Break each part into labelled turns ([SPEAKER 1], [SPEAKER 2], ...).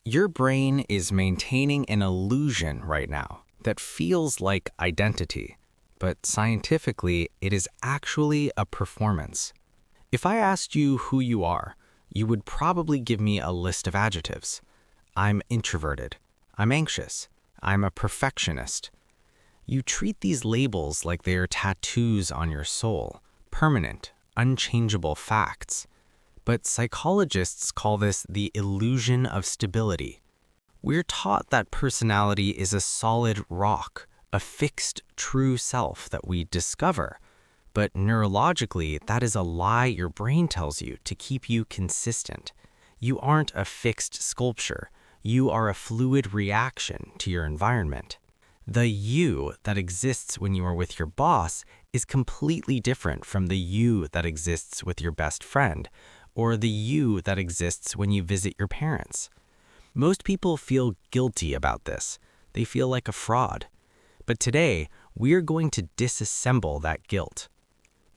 [SPEAKER 1] Your brain is maintaining an illusion right now that feels like identity, but scientifically, it is actually a performance. If I asked you who you are, you would probably give me a list of adjectives. I'm introverted. I'm anxious. I'm a perfectionist. You treat these labels like they are tattoos on your soul, permanent, unchangeable facts. But psychologists call this the illusion of stability. We're taught that personality is a solid rock, a fixed, true self that we discover. But neurologically, that is a lie your brain tells you to keep you consistent. You aren't a fixed sculpture. You are a fluid reaction to your environment. The you that exists when you are with your boss is completely different from the you that exists with your best friend, or the you that exists when you visit your parents. Most people feel guilty about this. They feel like a fraud. But today, we are going to disassemble that guilt.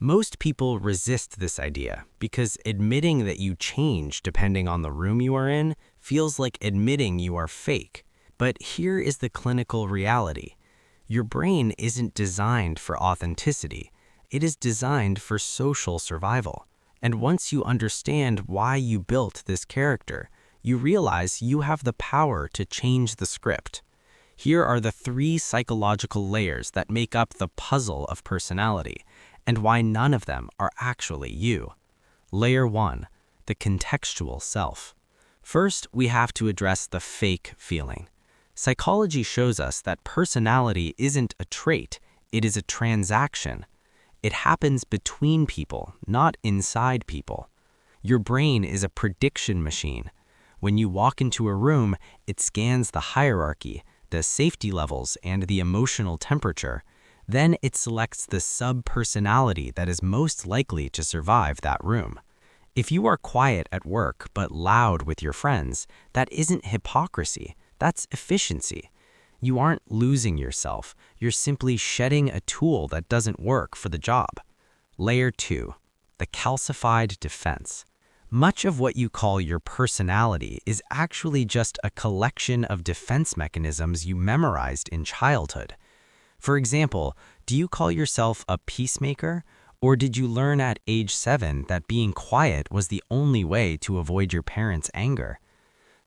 [SPEAKER 1] Most people resist this idea because admitting that you change depending on the room you are in feels like admitting you are fake. But here is the clinical reality. Your brain isn't designed for authenticity. It is designed for social survival. And once you understand why you built this character, you realize you have the power to change the script. Here are the 3 psychological layers that make up the puzzle of personality, and why none of them are actually you. Layer 1, the contextual self. First, we have to address the fake feeling. Psychology shows us that personality isn't a trait, it is a transaction. It happens between people, not inside people. Your brain is a prediction machine. When you walk into a room, it scans the hierarchy, the safety levels, and the emotional temperature. Then it selects the sub-personality that is most likely to survive that room. If you are quiet at work but loud with your friends, that isn't hypocrisy, that's efficiency. You aren't losing yourself, you're simply shedding a tool that doesn't work for the job. Layer 2, the calcified defense. Much of what you call your personality is actually just a collection of defense mechanisms you memorized in childhood. For example, do you call yourself a peacemaker? Or did you learn at age 7 that being quiet was the only way to avoid your parents' anger?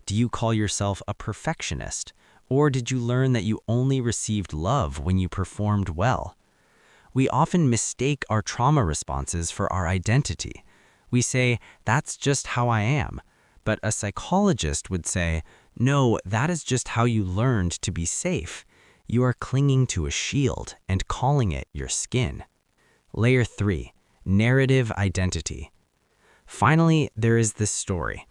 [SPEAKER 1] Do you call yourself a perfectionist? Or did you learn that you only received love when you performed well? We often mistake our trauma responses for our identity. We say, that's just how I am. But a psychologist would say, no, that is just how you learned to be safe. You are clinging to a shield and calling it your skin. Layer 3, narrative identity. Finally, there is this story.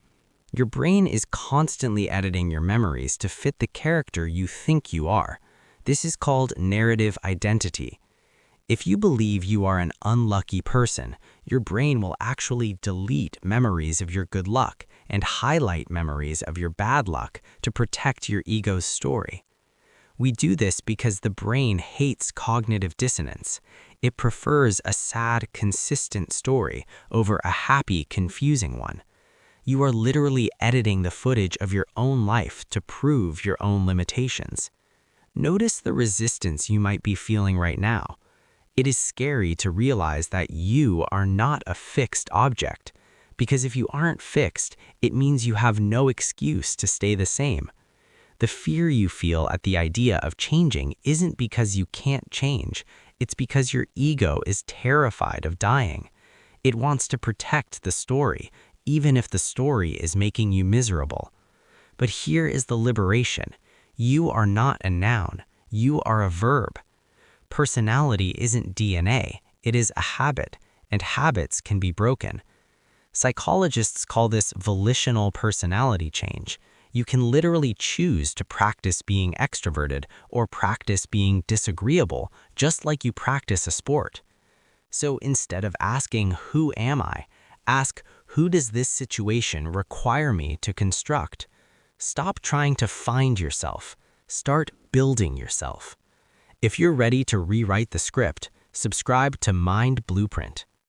[SPEAKER 1] Your brain is constantly editing your memories to fit the character you think you are. This is called narrative identity. If you believe you are an unlucky person, your brain will actually delete memories of your good luck and highlight memories of your bad luck to protect your ego's story. We do this because the brain hates cognitive dissonance. It prefers a sad, consistent story over a happy, confusing one. You are literally editing the footage of your own life to prove your own limitations. Notice the resistance you might be feeling right now. It is scary to realize that you are not a fixed object, because if you aren't fixed, it means you have no excuse to stay the same. The fear you feel at the idea of changing isn't because you can't change, it's because your ego is terrified of dying. It wants to protect the story, even if the story is making you miserable. But here is the liberation. You are not a noun, you are a verb. Personality isn't DNA, it is a habit, and habits can be broken. Psychologists call this volitional personality change. You can literally choose to practice being extroverted or practice being disagreeable, just like you practice a sport. So instead of asking, who am I? Ask, who does this situation require me to construct? Stop trying to find yourself. Start building yourself. If you're ready to rewrite the script, subscribe to Mind Blueprint.